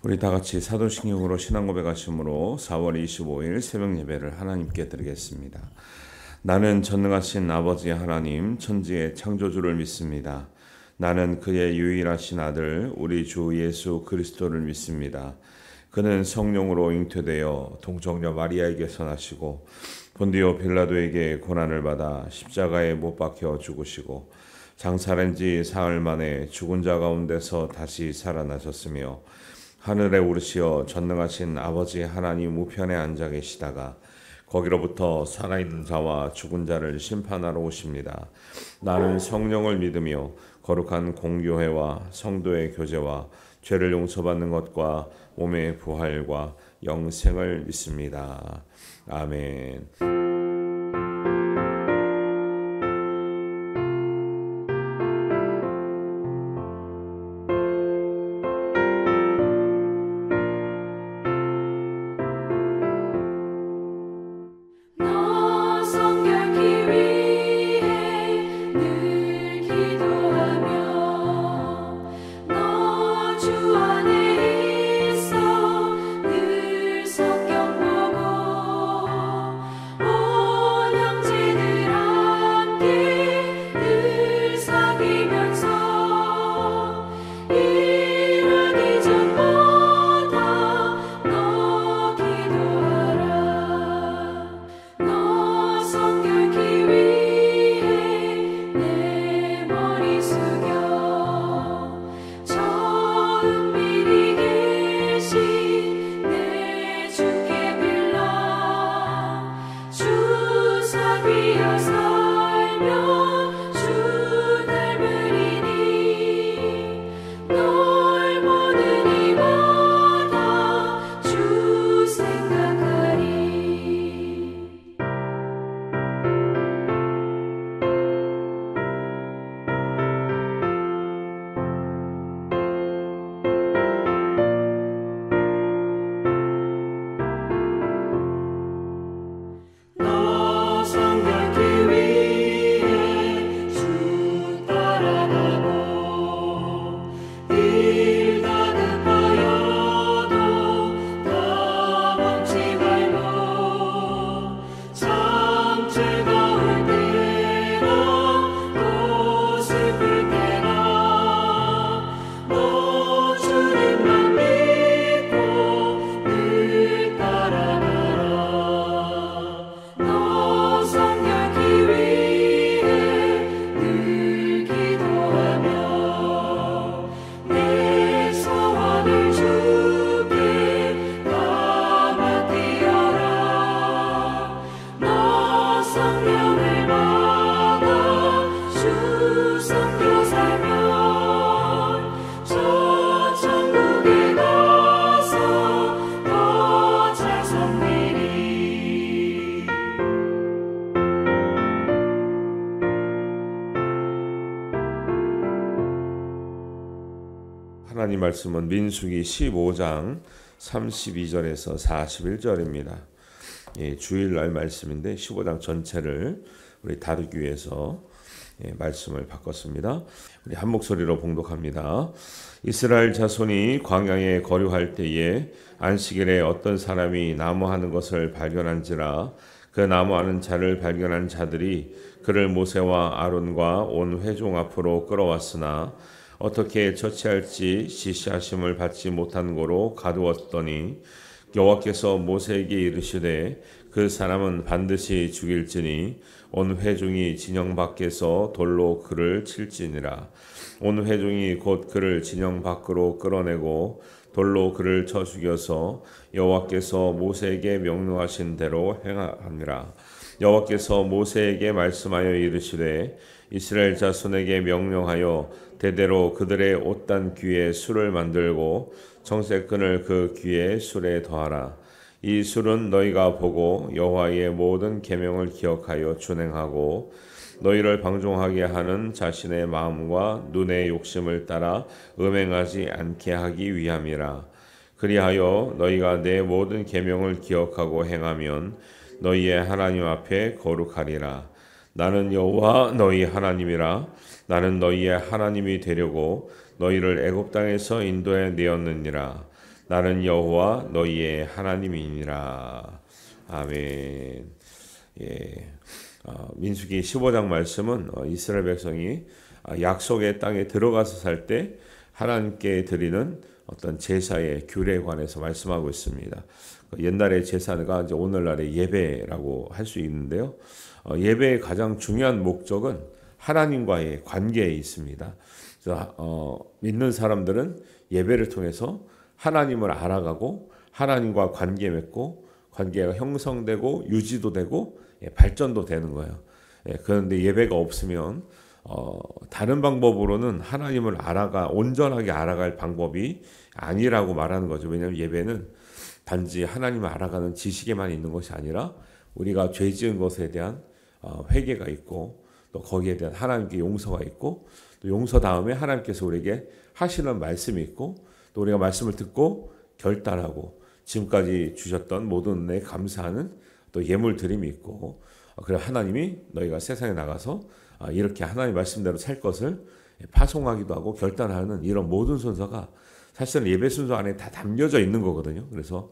우리 다 같이 사도신경으로 신앙 고백하심으로 4월 25일 새벽 예배를 하나님께 드리겠습니다. 나는 전능하신 아버지 하나님 천지의 창조주를 믿습니다. 나는 그의 유일하신 아들 우리 주 예수 그리스도를 믿습니다. 그는 성령으로 잉태되어 동정녀 마리아에게서 나시고 본디오 빌라도에게 고난을 받아 십자가에 못 박혀 죽으시고 장사된 지 사흘 만에 죽은 자 가운데서 다시 살아나셨으며 하늘에 오르시어 전능하신 아버지 하나님 우편에 앉아 계시다가 거기로부터 살아있는 자와 죽은 자를 심판하러 오십니다. 나는 성령을 믿으며 거룩한 공교회와 성도의 교제와 죄를 용서받는 것과 몸의 부활과 영생을 믿습니다. 아멘. 하나님 말씀은 민수기 15장 32절에서 41절입니다. 주일날 말씀인데 15장 전체를 우리 다루기 위해서 말씀을 바꿨습니다. 우리 한 목소리로 봉독합니다. 이스라엘 자손이 광야에 거류할 때에 안식일에 어떤 사람이 나무하는 것을 발견한지라 그 나무하는 자를 발견한 자들이 그를 모세와 아론과 온 회중 앞으로 끌어왔으나 어떻게 처치할지 지시하심을 받지 못한 고로 가두었더니 여호와께서 모세에게 이르시되 그 사람은 반드시 죽일지니 온 회중이 진영 밖에서 돌로 그를 칠지니라. 온 회중이 곧 그를 진영 밖으로 끌어내고 돌로 그를 쳐 죽여서 여호와께서 모세에게 명령하신 대로 행하니라. 여호와께서 모세에게 말씀하여 이르시되 이스라엘 자손에게 명령하여 대대로 그들의 옷단 귀에 술을 만들고 정색끈을 그 귀에 술에 더하라. 이 술은 너희가 보고 여호와의 모든 계명을 기억하여 준행하고 너희를 방종하게 하는 자신의 마음과 눈의 욕심을 따라 음행하지 않게 하기 위함이라. 그리하여 너희가 내 모든 계명을 기억하고 행하면 너희의 하나님 앞에 거룩하리라. 나는 여호와 너희 하나님이라. 나는 너희의 하나님이 되려고 너희를 애굽 땅에서 인도해 내었느니라. 나는 여호와 너희의 하나님이니라. 아멘. 예. 민수기 15장 말씀은 이스라엘 백성이 약속의 땅에 들어가서 살 때 하나님께 드리는 어떤 제사의 규례에 관해서 말씀하고 있습니다. 옛날의 제사가 이제 오늘날의 예배라고 할 수 있는데요. 예배의 가장 중요한 목적은 하나님과의 관계에 있습니다. 그래서 믿는 사람들은 예배를 통해서 하나님을 알아가고 하나님과 관계 맺고 관계가 형성되고 유지도 되고 발전도 되는 거예요. 그런데 예배가 없으면 다른 방법으로는 하나님을 온전하게 알아갈 방법이 아니라고 말하는 거죠. 왜냐하면 예배는 단지 하나님을 알아가는 지식에만 있는 것이 아니라 우리가 죄 지은 것에 대한 회개가 있고 또 거기에 대한 하나님께 용서가 있고 또 용서 다음에 하나님께서 우리에게 하시는 말씀이 있고 또 우리가 말씀을 듣고 결단하고 지금까지 주셨던 모든 은혜에 감사하는 또 예물 드림이 있고 그래 하나님이 너희가 세상에 나가서 이렇게 하나님 말씀대로 살 것을 파송하기도 하고 결단하는 이런 모든 순서가 사실은 예배 순서 안에 다 담겨져 있는 거거든요. 그래서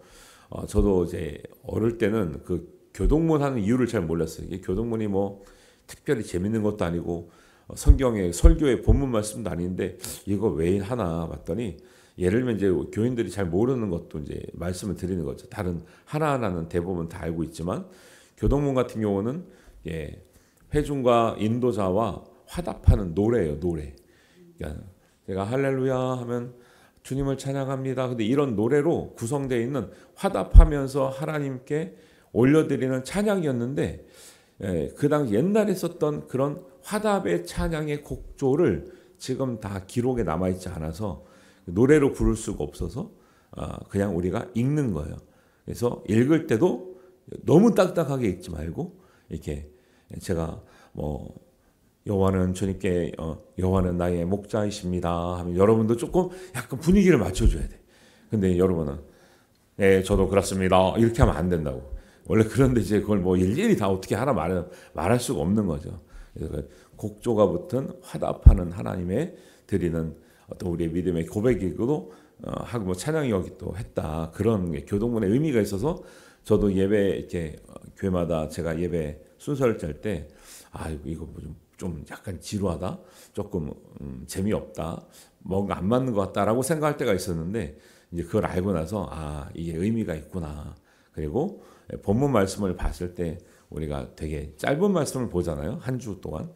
저도 이제 어릴 때는 그 교동문 하는 이유를 잘 몰랐어요. 이게 교동문이 뭐 특별히 재밌는 것도 아니고 성경의 설교의 본문 말씀도 아닌데 이거 왜 하나 봤더니 예를 들면 이제 교인들이 잘 모르는 것도 이제 말씀을 드리는 거죠. 다른 하나하나는 대부분 다 알고 있지만 교동문 같은 경우는 회중과 인도자와 화답하는 노래예요. 노래. 그러니까 제가 할렐루야 하면 주님을 찬양합니다. 근데 이런 노래로 구성되어 있는 화답하면서 하나님께 올려드리는 찬양이었는데 그 당시 옛날에 썼던 그런 화답의 찬양의 곡조를 지금 다 기록에 남아있지 않아서 노래로 부를 수가 없어서 그냥 우리가 읽는 거예요. 그래서 읽을 때도 너무 딱딱하게 읽지 말고 이렇게 제가 뭐 여호와는 주님께 여호와는 나의 목자이십니다 하면 여러분도 조금 약간 분위기를 맞춰줘야 돼. 근데 여러분은 네 저도 그렇습니다 이렇게 하면 안 된다고. 원래 그런데 이제 그걸 뭐 일일이 다 어떻게 하나 말할 수가 없는 거죠. 그래서 곡조가 붙은 화답하는 하나님의 드리는 어떤 우리의 믿음의 고백이기도 하고 뭐 찬양이기도 했다. 그런 교동문의 의미가 있어서 저도 예배 이렇게 교회마다 제가 예배 순서를 짤 때 이거 좀 약간 지루하다, 조금 재미없다, 뭔가 안 맞는 것 같다라고 생각할 때가 있었는데 이제 그걸 알고 나서 이게 의미가 있구나. 그리고 본문 말씀을 봤을 때 우리가 되게 짧은 말씀을 보잖아요. 한 주 동안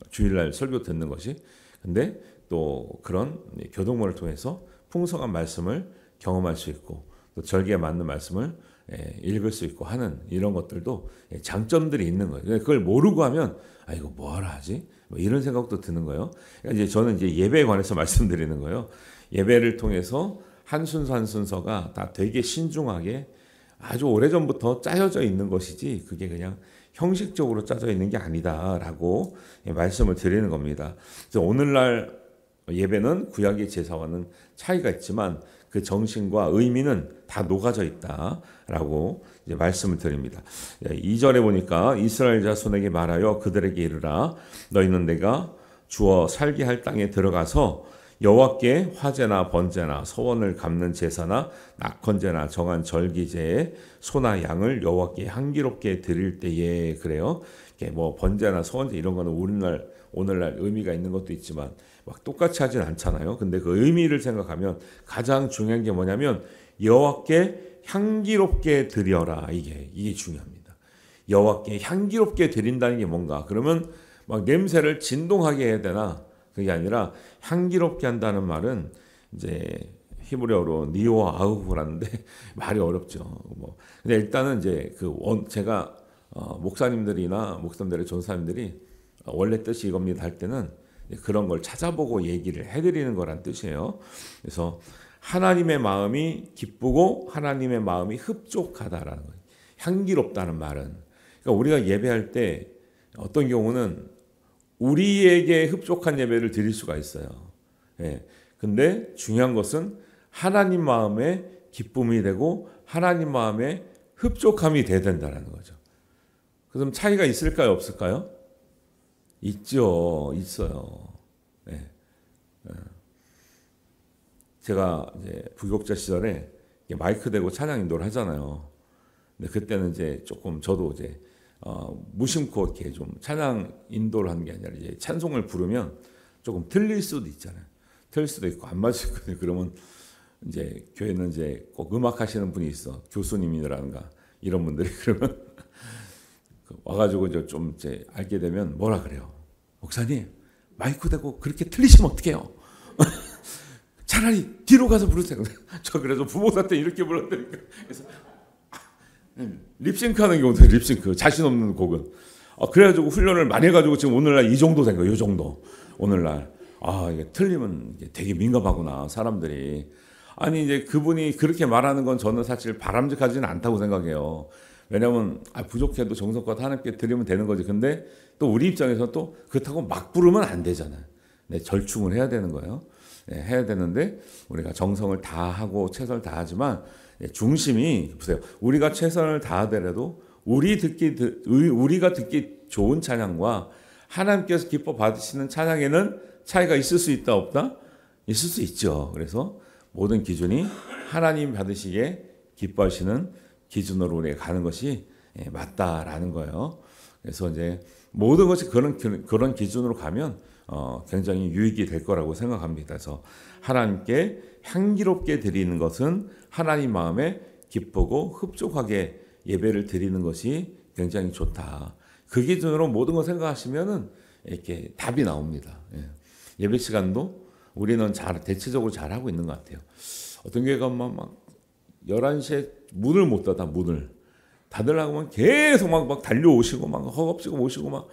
주일날 설교 듣는 것이. 근데 또 그런 교동문을 통해서 풍성한 말씀을 경험할 수 있고 또 절기에 맞는 말씀을 읽을 수 있고 하는 이런 것들도 장점들이 있는 거예요. 그걸 모르고 하면 이거 뭐하러 하지? 뭐 이런 생각도 드는 거예요. 그러니까 이제 저는 이제 예배에 관해서 말씀드리는 거예요. 예배를 통해서 한 순서 한 순서가 다 되게 신중하게 아주 오래전부터 짜여져 있는 것이지 그게 그냥 형식적으로 짜져 있는 게 아니다라고 말씀을 드리는 겁니다. 그래서 오늘날 예배는 구약의 제사와는 차이가 있지만 그 정신과 의미는 다 녹아져 있다라고 이제 말씀을 드립니다. 2절에 보니까 이스라엘 자손에게 말하여 그들에게 이르라 너희는 내가 주어 살게 할 땅에 들어가서 여호와께 화제나 번제나 서원을 갚는 제사나 낙헌제나 정한 절기제에 소나 양을 여호와께 향기롭게 드릴 때에 그래요. 뭐 번제나 서원제 이런 거는 오늘날 의미가 있는 것도 있지만 막 똑같이 하진 않잖아요. 근데 그 의미를 생각하면 가장 중요한 게 뭐냐면 여호와께 향기롭게 드려라. 이게 중요합니다. 여호와께 향기롭게 드린다는 게 뭔가? 그러면 막 냄새를 진동하게 해야 되나? 그게 아니라 향기롭게 한다는 말은 이제 히브리어로 니오아 아우브라는데 말이 어렵죠. 근데 일단은 이제 제가 목사님들이나 목사님들의 전사님들이 원래 뜻이 이겁니다 할 때는 그런 걸 찾아보고 얘기를 해드리는 거란 뜻이에요. 그래서 하나님의 마음이 기쁘고 하나님의 마음이 흡족하다라는 거예요. 향기롭다는 말은 그러니까 우리가 예배할 때 어떤 경우는 우리에게 흡족한 예배를 드릴 수가 있어요. 근데 중요한 것은 하나님 마음에 기쁨이 되고 하나님 마음에 흡족함이 돼야 된다는 거죠. 그럼 차이가 있을까요? 없을까요? 있죠. 있어요. 제가 이제 부교육자 시절에 마이크 대고 찬양 인도를 하잖아요. 근데 그때는 이제 조금 저도 이제 무심코 이렇게 좀 찬양 인도를 하는 게 아니라 이제 찬송을 부르면 조금 틀릴 수도 있잖아요. 틀릴 수도 있고 안 맞을 거든요. 그러면 이제 교회는 이제 꼭 음악 하시는 분이 있어. 교수님이라든가 이런 분들이 그러면 와가지고 이제 좀 이제 알게 되면 뭐라 그래요. 목사님 마이크 대고 그렇게 틀리시면 어떡해요? 차라리 뒤로 가서 부르세요. 저 그래서 부모사 때 이렇게 불렀다니까. 그래서 립싱크 하는 경우도 립싱크 자신 없는 곡은 그래가지고 훈련을 많이 해가지고 지금 오늘날 이 정도 된 거예요. 이 정도 오늘날 이게 틀리면 이게 되게 민감하구나 사람들이. 아니 이제 그분이 그렇게 말하는 건 저는 사실 바람직하지는 않다고 생각해요. 왜냐하면 부족해도 정성껏 하나님께 드리면 되는 거지. 근데 또 우리 입장에서 또 그렇다고 막 부르면 안 되잖아요. 네, 절충을 해야 되는 거예요. 네, 해야 되는데 우리가 정성을 다하고 최선을 다하지만 중심이 보세요. 우리가 최선을 다하더라도 우리가 듣기 좋은 찬양과 하나님께서 기뻐 받으시는 찬양에는 차이가 있을 수 있다 없다? 있을 수 있죠. 그래서 모든 기준이 하나님 받으시기에 기뻐하시는 기준으로 우리가 가는 것이 맞다라는 거예요. 그래서 이제 모든 것이 그런 기준으로 가면 굉장히 유익이 될 거라고 생각합니다. 그래서 하나님께 향기롭게 드리는 것은 하나님 마음에 기쁘고 흡족하게 예배를 드리는 것이 굉장히 좋다. 그 기준으로 모든 걸 생각하시면은 이렇게 답이 나옵니다. 예배 시간도 우리는 대체적으로 잘 하고 있는 것 같아요. 어떤 교회가 막 11시에 문을 못 닫아, 문을. 닫으려고 계속 막 달려오시고, 막 허겁지겁 오시고, 막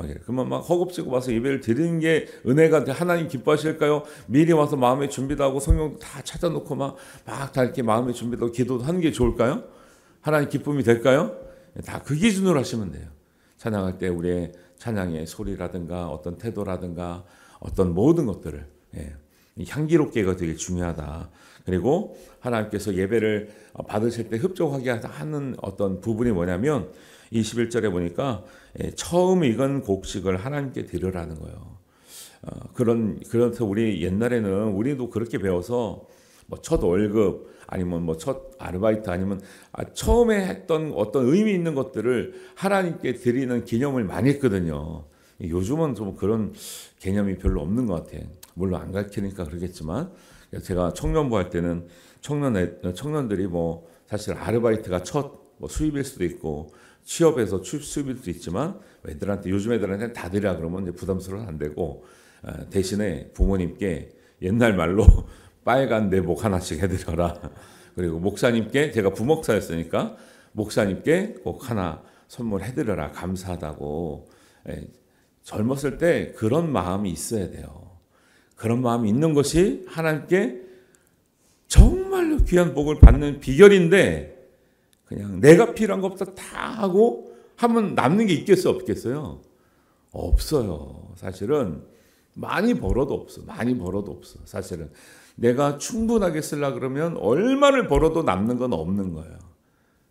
이래. 그러면 막 허겁지겁 와서 예배를 드리는 게 은혜가 하나님 기뻐하실까요? 미리 와서 마음의 준비도 하고 성경도 다 찾아놓고 막 다 이렇게 마음의 준비도 기도도 하는 게 좋을까요? 하나님 기쁨이 될까요? 다 그 기준으로 하시면 돼요. 찬양할 때 우리의 찬양의 소리라든가 어떤 태도라든가 어떤 모든 것들을 향기롭게가 되게 중요하다. 그리고 하나님께서 예배를 받으실 때 흡족하게 하는 어떤 부분이 뭐냐면 21절에 보니까 처음 익은 곡식을 하나님께 드리라는 거예요. 그래서 우리 옛날에는 우리도 그렇게 배워서 뭐 첫 월급 아니면 뭐 첫 아르바이트 아니면 처음에 했던 어떤 의미 있는 것들을 하나님께 드리는 기념을 많이 했거든요. 요즘은 좀 그런 개념이 별로 없는 것 같아요. 물론 안 가르치니까 그러겠지만 제가 청년부 할 때는 청년들이 뭐 사실 아르바이트가 첫 뭐 수입일 수도 있고 취업에서 수입일 수도 있지만 요즘 애들한테는 다 드리라 그러면 이제 부담스러워서 안 되고 대신에 부모님께 옛날 말로 빨간 내복 하나씩 해드려라. 그리고 목사님께 제가 부목사였으니까 목사님께 꼭 하나 선물해드려라. 감사하다고. 젊었을 때 그런 마음이 있어야 돼요. 그런 마음이 있는 것이 하나님께 정말로 귀한 복을 받는 비결인데 그냥 내가 필요한 것부터 다 하고 하면 남는 게 있겠어요? 없겠어요? 없어요. 사실은 많이 벌어도 없어. 많이 벌어도 없어. 사실은 내가 충분하게 쓰려고 그러면 얼마를 벌어도 남는 건 없는 거예요.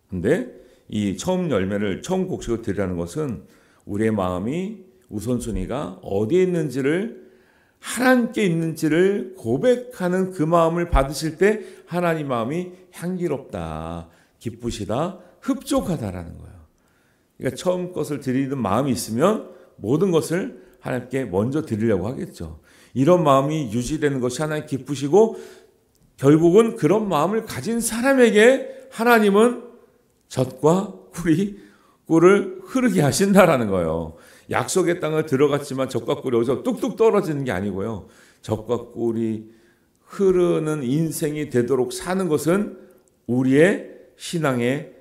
근데 이 처음 곡식을 드리라는 것은 우리의 마음이 우선순위가 어디에 있는지를 하나님께 있는지를 고백하는 그 마음을 받으실 때 하나님 마음이 향기롭다, 기쁘시다, 흡족하다라는 거예요. 그러니까 처음 것을 드리는 마음이 있으면 모든 것을 하나님께 먼저 드리려고 하겠죠. 이런 마음이 유지되는 것이 하나님 기쁘시고 결국은 그런 마음을 가진 사람에게 하나님은 젖과 꿀을 흐르게 하신다라는 거예요. 약속의 땅을 들어갔지만 젖과 꿀이 어디서 뚝뚝 떨어지는 게 아니고요. 젖과 꿀이 흐르는 인생이 되도록 사는 것은 우리의 신앙의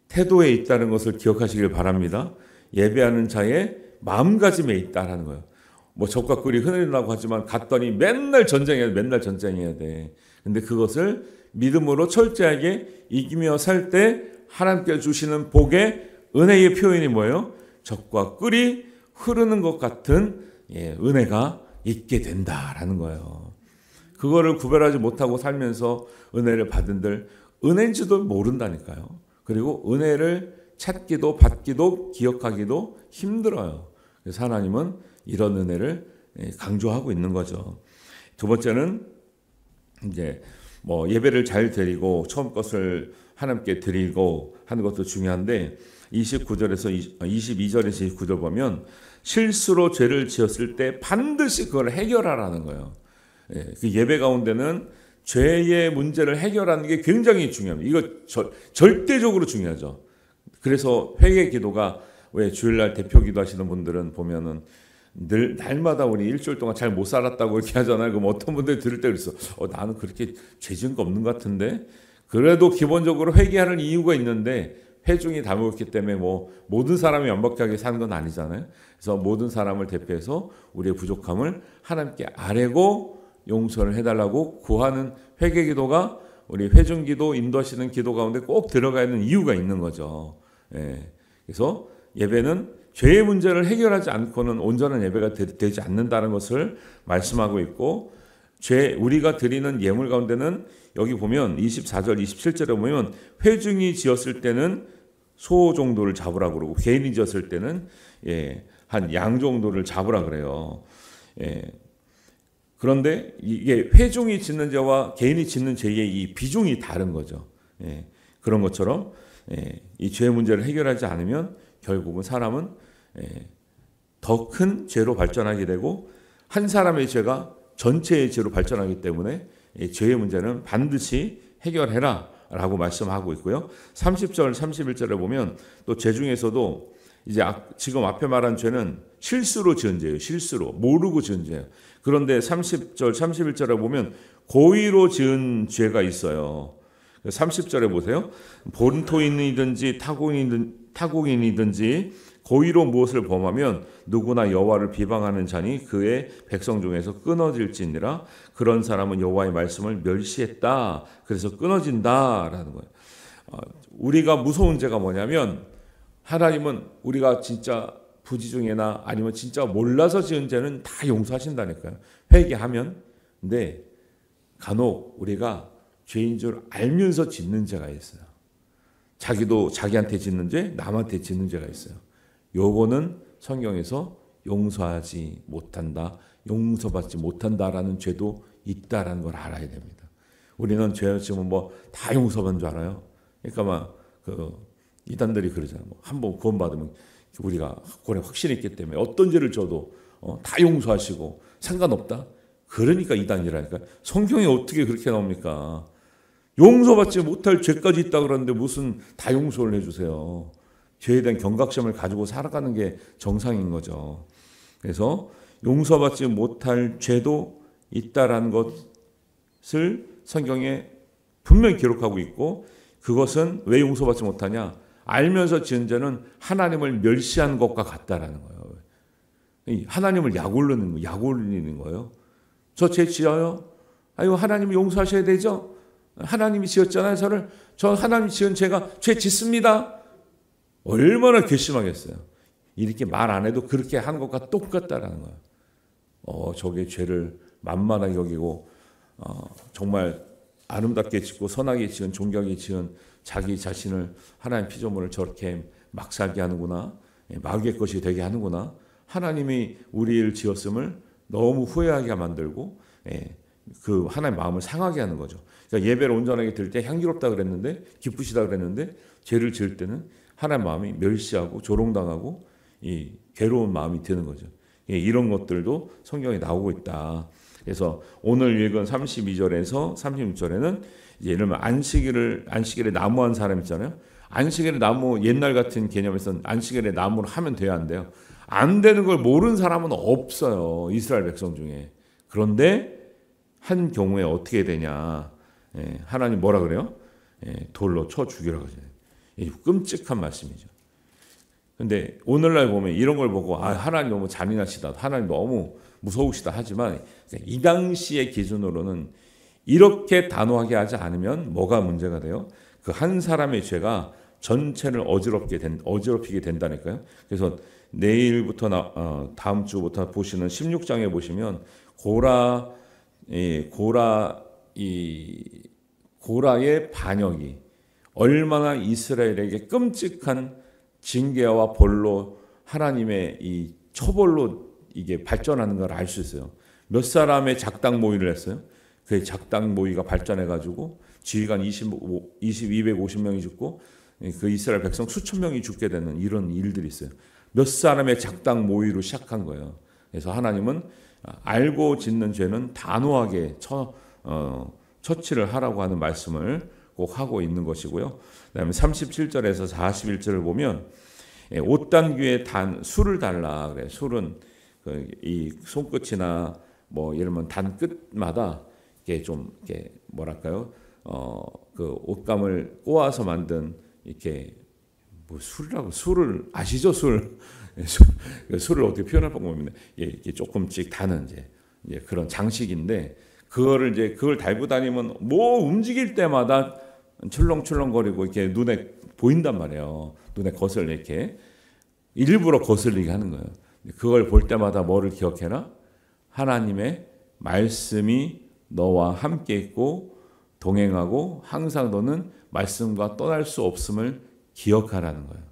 태도에 있다는 것을 기억하시길 바랍니다. 예배하는 자의 마음가짐에 있다라는 거예요. 뭐 젖과 꿀이 흐른다고 하지만 갔더니 맨날 전쟁해야 돼. 근데 그것을 믿음으로 철저하게 이기며 살 때 하나님께 주시는 복의 은혜의 표현이 뭐예요? 젖과 꿀이 흐르는 것 같은 은혜가 있게 된다라는 거예요. 그거를 구별하지 못하고 살면서 은혜를 받은들 은혜인지도 모른다니까요. 그리고 은혜를 찾기도 받기도 기억하기도 힘들어요. 그래서 하나님은 이런 은혜를 강조하고 있는 거죠. 두 번째는 이제 뭐 예배를 잘 드리고 처음 것을 하나님께 드리고 하는 것도 중요한데 29절에서 22절에서 29절 보면 실수로 죄를 지었을 때 반드시 그걸 해결하라는 거예요. 예, 그 예배 가운데는 죄의 문제를 해결하는 게 굉장히 중요합니다. 이거 절대적으로 중요하죠. 그래서 회개 기도가 왜 주일날 대표 기도하시는 분들은 보면은 늘 날마다 우리 일주일 동안 잘 못 살았다고 이렇게 하잖아요. 그럼 어떤 분들이 들을 때 그랬어. 나는 그렇게 죄 지은 거 없는 것 같은데. 그래도 기본적으로 회개하는 이유가 있는데 회중이 다 모였기 때문에 뭐 모든 사람이 완벽하게 사는 건 아니잖아요. 그래서 모든 사람을 대표해서 우리의 부족함을 하나님께 아뢰고 용서를 해달라고 구하는 회개 기도가 우리 회중 기도 인도하시는 기도 가운데 꼭 들어가 있는 이유가 있는 거죠. 예. 그래서 예배는 죄의 문제를 해결하지 않고는 온전한 예배가 되지 않는다는 것을 말씀하고 있고, 우리가 드리는 예물 가운데는 여기 보면 24절 27절에 보면 회중이 지었을 때는 소 정도를 잡으라 그러고 개인이 지었을 때는 한 양 정도를 잡으라 그래요. 그런데 이게 회중이 짓는 죄와 개인이 짓는 죄의 이 비중이 다른 거죠. 그런 것처럼 이 죄의 문제를 해결하지 않으면 결국은 사람은 더 큰 죄로 발전하게 되고 한 사람의 죄가 전체의 죄로 발전하기 때문에 죄의 문제는 반드시 해결해라 라고 말씀하고 있고요. 30절 31절에 보면 또 죄 중에서도 이제 지금 앞에 말한 죄는 실수로 지은 죄예요. 실수로 모르고 지은 죄예요. 그런데 30절 31절에 보면 고의로 지은 죄가 있어요. 30절에 보세요. 본토인이든지 타국인이든지 고의로 무엇을 범하면 누구나 여호와를 비방하는 자니 그의 백성 중에서 끊어질지니라. 그런 사람은 여호와의 말씀을 멸시했다. 그래서 끊어진다라는 거예요. 우리가 무서운 죄가 뭐냐면 하나님은 우리가 진짜 부지 중에나 아니면 진짜 몰라서 지은 죄는 다 용서하신다니까요. 회개하면. 근데 간혹 우리가 죄인 줄 알면서 짓는 죄가 있어요. 자기도 자기한테 짓는 죄, 남한테 짓는 죄가 있어요. 요거는 성경에서 용서하지 못한다, 용서받지 못한다라는 죄도 있다라는 걸 알아야 됩니다. 우리는 죄를 지으면 뭐 다 용서받는 줄 알아요. 그러니까 막 이단들이 그러잖아요. 한번 구원받으면 우리가 구원에 확신이 있기 때문에 어떤 죄를 져도 다 용서하시고 상관없다. 그러니까 이단이라니까. 성경에 어떻게 그렇게 나옵니까? 용서받지 못할 죄까지 있다 그러는데 무슨 다 용서를 해주세요. 죄에 대한 경각심을 가지고 살아가는 게 정상인 거죠. 그래서 용서받지 못할 죄도 있다라는 것을 성경에 분명히 기록하고 있고, 그것은 왜 용서받지 못하냐? 알면서 지은 죄는 하나님을 멸시한 것과 같다라는 거예요. 하나님을 약 올리는 거예요. 저 죄 지어요? 아유, 하나님이 용서하셔야 되죠? 하나님이 지었잖아요. 저 하나님이 지은 죄가 죄 짓습니다. 얼마나 괘씸하겠어요. 이렇게 말 안 해도 그렇게 하는 것과 똑같다라는 거예요. 저게 죄를 만만하게 여기고 정말 아름답게 짓고 선하게 지은, 존귀하게 지은 자기 자신을 하나님 피조물을 저렇게 막 살게 하는구나, 마귀의 것이 되게 하는구나. 하나님이 우리를 지었음을 너무 후회하게 만들고 그 하나님 마음을 상하게 하는 거죠. 그러니까 예배를 온전하게 드릴 때 향기롭다 그랬는데, 기쁘시다 그랬는데, 죄를 지을 때는 하나님 마음이 멸시하고 조롱당하고 이 괴로운 마음이 드는 거죠. 이런 것들도 성경에 나오고 있다. 그래서 오늘 읽은 32절에서 36절에는 이제 예를 들면 안식일에 나무한 사람 있잖아요. 안식일에 나무, 옛날 같은 개념에서는 안식일에 나무를 하면 돼야 안 돼요. 안 되는 걸 모르는 사람은 없어요. 이스라엘 백성 중에. 그런데 한 경우에 어떻게 되냐? 하나님 뭐라 그래요? 돌로 쳐 죽이라고 하잖아요. 끔찍한 말씀이죠. 근데 오늘날 보면 이런 걸 보고 하나님 너무 잔인하시다, 하나님 너무 무서우시다 하지만 이 당시의 기준으로는 이렇게 단호하게 하지 않으면 뭐가 문제가 돼요? 그 한 사람의 죄가 전체를 어지럽히게 된다니까요. 그래서 내일부터 다음 주부터 보시는 16장에 보시면 고라의 반역이 얼마나 이스라엘에게 끔찍한 징계와 벌로 하나님의 이 처벌로 이게 발전하는 걸 알 수 있어요. 몇 사람의 작당 모의를 했어요? 그 작당 모의가 발전해가지고 지휘관 250명이 죽고 그 이스라엘 백성 수천 명이 죽게 되는 이런 일들이 있어요. 몇 사람의 작당 모의로 시작한 거예요. 그래서 하나님은 알고 짓는 죄는 단호하게 처치를 하라고 하는 말씀을 꼭 하고 있는 것이고요. 그다음에 37절에서 41절을 보면 옷단귀에 술을 달라 그래. 술은 이 손끝이나 뭐 이러면 단 끝마다 이게 좀 이렇게 뭐랄까요? 그 옷감을 꼬아서 만든 이렇게 뭐 술을 아시죠? 술을 어떻게 표현할 방법입니다. 이렇게 조금씩 다는 이제 그런 장식인데 그걸 달고 다니면 뭐 움직일 때마다 출렁출렁거리고 이렇게 눈에 보인단 말이에요. 눈에 거슬려 이렇게 일부러 거슬리게 하는 거예요. 그걸 볼 때마다 뭐를 기억해라? 하나님의 말씀이 너와 함께 있고 동행하고 항상 너는 말씀과 떠날 수 없음을 기억하라는 거예요.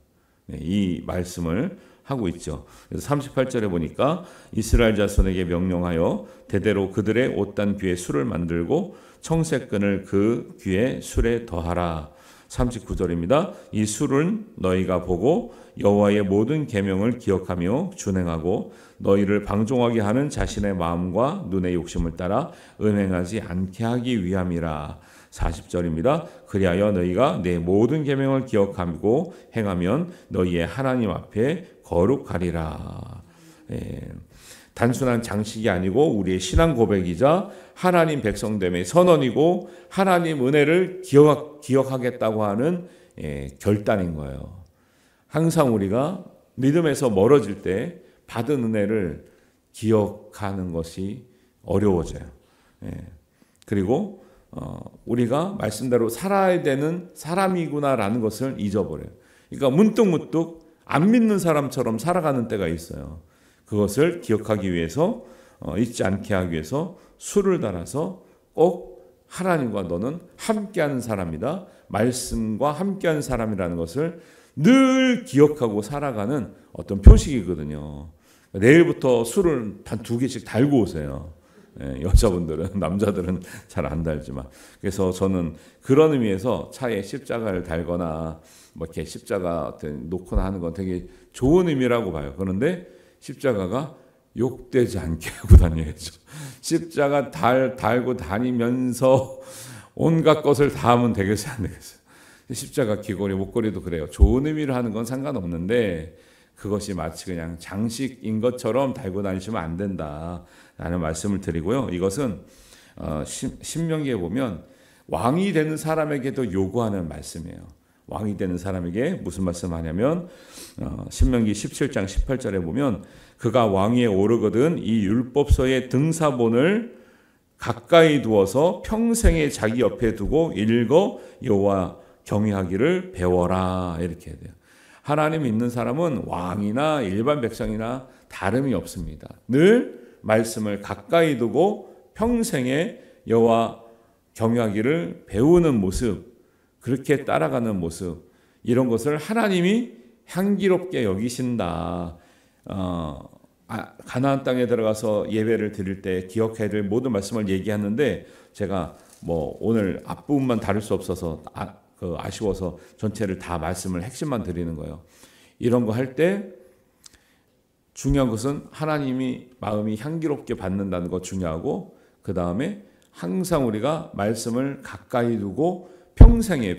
이 말씀을 하고 있죠. 그래서 38절에 보니까 이스라엘 자손에게 명령하여 대대로 그들의 옷단 귀에 술을 만들고 청색끈을 그 귀에 술에 더하라. 39절입니다. 이 술은 너희가 보고 여호와의 모든 계명을 기억하며 준행하고 너희를 방종하게 하는 자신의 마음과 눈의 욕심을 따라 음행하지 않게 하기 위함이라. 40절입니다. 그리하여 너희가 내 모든 계명을 기억하고 행하면 너희의 하나님 앞에 거룩하리라. 단순한 장식이 아니고 우리의 신앙 고백이자 하나님 백성됨의 선언이고 하나님 은혜를 기억하겠다고 하는 결단인 거예요. 항상 우리가 믿음에서 멀어질 때 받은 은혜를 기억하는 것이 어려워져요. 그리고 우리가 말씀대로 살아야 되는 사람이구나라는 것을 잊어버려요. 그러니까 문득문득 안 믿는 사람처럼 살아가는 때가 있어요. 그것을 기억하기 위해서 잊지 않게 하기 위해서 술을 달아서 꼭 하나님과 너는 함께하는 사람이다. 말씀과 함께하는 사람이라는 것을 늘 기억하고 살아가는 어떤 표식이거든요. 내일부터 술을 단 2개씩 달고 오세요. 여자분들은, 남자들은 잘 안 달지만. 그래서 저는 그런 의미에서 차에 십자가를 달거나 뭐 이렇게 십자가 놓거나 하는 건 되게 좋은 의미라고 봐요. 그런데 십자가가 욕되지 않게 하고 다녀야죠. 십자가 달고 다니면서 온갖 것을 다 하면 되겠어요, 안 되겠어요? 십자가 귀걸이, 목걸이도 그래요. 좋은 의미를 하는 건 상관없는데 그것이 마치 그냥 장식인 것처럼 달고 다니시면 안 된다라는 말씀을 드리고요. 이것은 신명기에 보면 왕이 되는 사람에게도 요구하는 말씀이에요. 왕이 되는 사람에게 무슨 말씀하냐면 신명기 17장 18절에 보면 그가 왕위에 오르거든 이 율법서의 등사본을 가까이 두어서 평생에 자기 옆에 두고 읽어 여호와 경외하기를 배워라 이렇게 해야 돼요. 하나님 믿는 사람은 왕이나 일반 백성이나 다름이 없습니다. 늘 말씀을 가까이 두고 평생에 여호와 경외하기를 배우는 모습, 그렇게 따라가는 모습, 이런 것을 하나님이 향기롭게 여기신다. 가나안 땅에 들어가서 예배를 드릴 때 기억해야 될 모든 말씀을 얘기하는데 제가 뭐 오늘 앞부분만 다룰 수 없어서 아쉬워서 전체를 다 말씀을 핵심만 드리는 거예요. 이런 거 할 때 중요한 것은 하나님이 마음이 향기롭게 받는다는 거 중요하고, 그 다음에 항상 우리가 말씀을 가까이 두고 평생에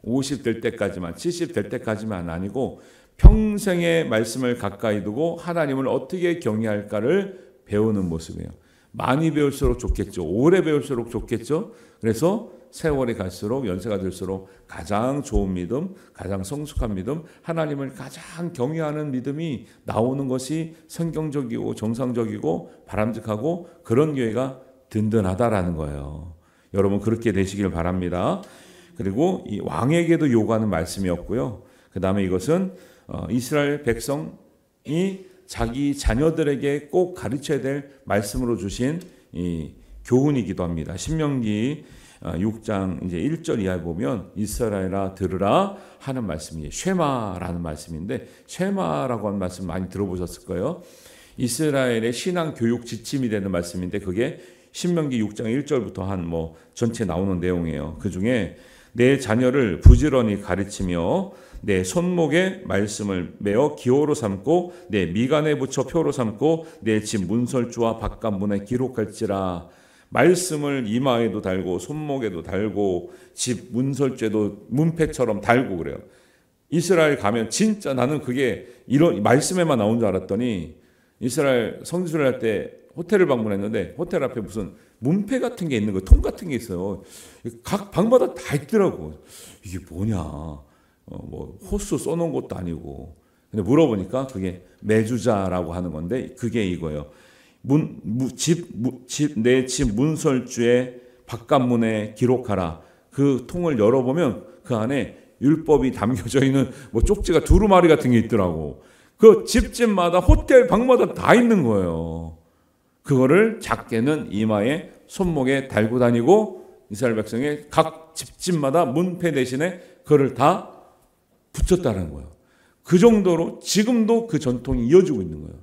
50 될 때까지만, 70 될 때까지만 아니고 평생에 말씀을 가까이 두고 하나님을 어떻게 경외할까를 배우는 모습이에요. 많이 배울수록 좋겠죠. 오래 배울수록 좋겠죠. 그래서 세월이 갈수록, 연세가 들수록 가장 좋은 믿음, 가장 성숙한 믿음, 하나님을 가장 경외하는 믿음이 나오는 것이 성경적이고 정상적이고 바람직하고, 그런 교회가 든든하다라는 거예요. 여러분 그렇게 되시길 바랍니다. 그리고 이 왕에게도 요구하는 말씀이었고요. 그 다음에 이것은 이스라엘 백성이 자기 자녀들에게 꼭 가르쳐야 될 말씀으로 주신 이 교훈이기도 합니다. 신명기 6장 이제 1절 이하에 보면 이스라엘아 들으라 하는 말씀이 쉐마라는 말씀인데, 쉐마라고 하는 말씀 많이 들어보셨을 거예요. 이스라엘의 신앙 교육 지침이 되는 말씀인데 그게 신명기 6장 1절부터 한 뭐 전체 나오는 내용이에요. 그 중에 내 자녀를 부지런히 가르치며 내 손목에 말씀을 메어 기호로 삼고 내 미간에 붙여 표로 삼고 내 집 문설주와 바깥문에 기록할지라. 말씀을 이마에도 달고 손목에도 달고 집 문설주에도 문패처럼 달고 그래요. 이스라엘 가면 진짜 나는 그게 이런 말씀에만 나온 줄 알았더니 이스라엘 성지순례 할 때 호텔을 방문했는데 호텔 앞에 무슨 문패 같은 게 있는 거, 통 같은 게 있어요. 각 방마다 다 있더라고. 이게 뭐냐? 뭐 호수 써놓은 것도 아니고. 근데 물어보니까 그게 매주자라고 하는 건데 그게 이거예요. 내 집 문설주에 바깥문에 기록하라. 그 통을 열어보면 그 안에 율법이 담겨져 있는 뭐 쪽지가 두루마리 같은 게 있더라고. 그 집집마다 호텔 방마다 다 있는 거예요. 그거를 작게는 이마에 손목에 달고 다니고 이스라엘 백성의 각 집집마다 문패 대신에 그거를 다 붙였다는 거예요. 그 정도로 지금도 그 전통이 이어지고 있는 거예요.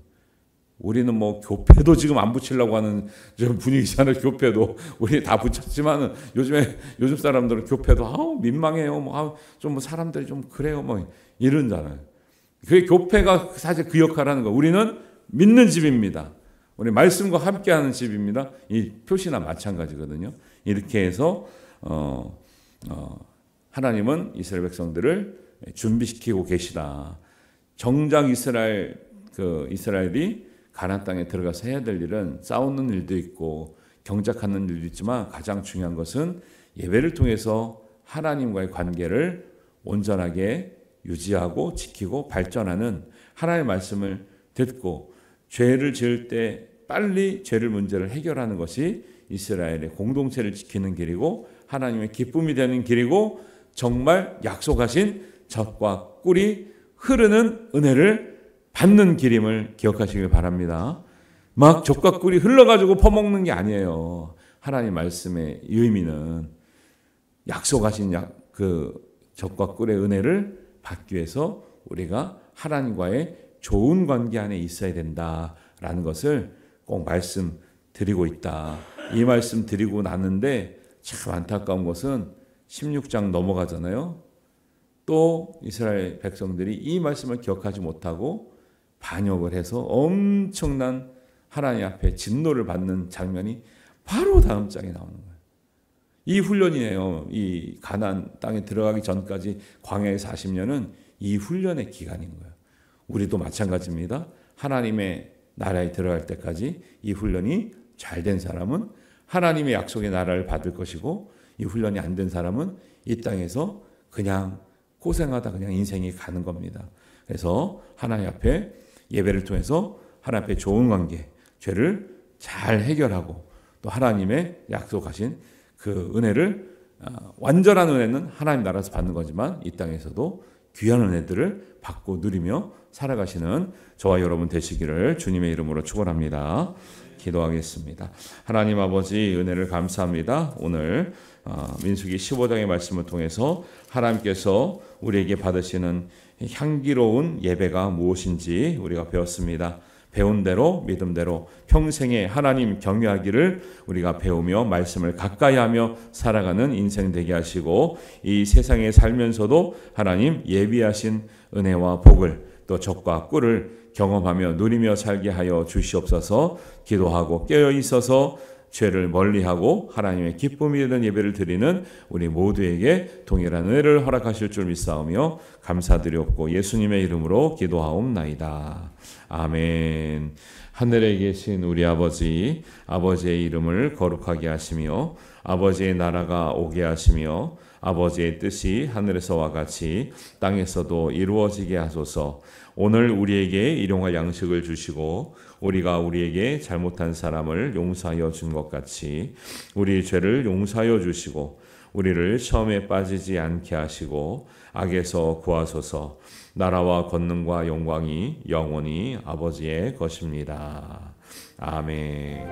우리는 뭐 교패도 지금 안 붙이려고 하는 분위기잖아요. 교패도 우리 다 붙였지만은 요즘 사람들은 교패도 민망해요. 좀 사람들이 좀 그래요. 뭐 이런잖아요. 그게 교패가 사실 그 역할을 하는 거예요. 우리는 믿는 집입니다. 우리 말씀과 함께하는 집입니다. 이 표시나 마찬가지거든요. 이렇게 해서 하나님은 이스라엘 백성들을 준비시키고 계시다. 정작 이스라엘이 가나안 땅에 들어가서 해야 될 일은 싸우는 일도 있고 경작하는 일도 있지만 가장 중요한 것은 예배를 통해서 하나님과의 관계를 온전하게 유지하고 지키고 발전하는 하나님의 말씀을 듣고 죄를 지을 때 빨리 죄를 문제를 해결하는 것이 이스라엘의 공동체를 지키는 길이고 하나님의 기쁨이 되는 길이고 정말 약속하신 젖과 꿀이 흐르는 은혜를 받는 길임을 기억하시길 바랍니다. 막 젖과 꿀이 흘러가지고 퍼먹는 게 아니에요. 하나님 말씀의 의미는 약속하신 그 젖과 꿀의 은혜를 받기 위해서 우리가 하나님과의 좋은 관계 안에 있어야 된다라는 것을 꼭 말씀드리고 있다. 이 말씀 드리고 났는데 참 안타까운 것은 16장 넘어가잖아요. 또 이스라엘 백성들이 이 말씀을 기억하지 못하고 반역을 해서 엄청난 하나님 앞에 진노를 받는 장면이 바로 다음 장에 나오는 거예요. 이 훈련이에요. 이 가나안 땅에 들어가기 전까지 광야의 40년은 이 훈련의 기간인 거예요. 우리도 마찬가지입니다. 하나님의 나라에 들어갈 때까지 이 훈련이 잘 된 사람은 하나님의 약속의 나라를 받을 것이고 이 훈련이 안 된 사람은 이 땅에서 그냥 고생하다 그냥 인생이 가는 겁니다. 그래서 하나님 앞에 예배를 통해서 하나님 앞에 좋은 관계, 죄를 잘 해결하고 또 하나님의 약속하신 그 은혜를 완전한 은혜는 하나님 나라에서 받는 거지만 이 땅에서도 귀한 은혜들을 받고 누리며 살아가시는 저와 여러분 되시기를 주님의 이름으로 축원합니다. 기도하겠습니다. 하나님 아버지 은혜를 감사합니다. 오늘 민수기 15장의 말씀을 통해서 하나님께서 우리에게 받으시는 향기로운 예배가 무엇인지 우리가 배웠습니다. 배운 대로 믿음대로 평생에 하나님 경외하기를 우리가 배우며 말씀을 가까이 하며 살아가는 인생 되게 하시고 이 세상에 살면서도 하나님 예비하신 은혜와 복을 또 젖과 꿀을 경험하며 누리며 살게 하여 주시옵소서. 기도하고 깨어 있어서 죄를 멀리하고 하나님의 기쁨이 되는 예배를 드리는 우리 모두에게 동일한 은혜를 허락하실 줄 믿사오며 감사드렸고 예수님의 이름으로 기도하옵나이다. 아멘. 하늘에 계신 우리 아버지, 아버지의 이름을 거룩하게 하시며 아버지의 나라가 오게 하시며 아버지의 뜻이 하늘에서와 같이 땅에서도 이루어지게 하소서. 오늘 우리에게 일용할 양식을 주시고 우리가 우리에게 잘못한 사람을 용서하여 준 것 같이 우리 죄를 용서하여 주시고 우리를 시험에 빠지지 않게 하시고 악에서 구하소서. 나라와 권능과 영광이 영원히 아버지의 것입니다. 아멘.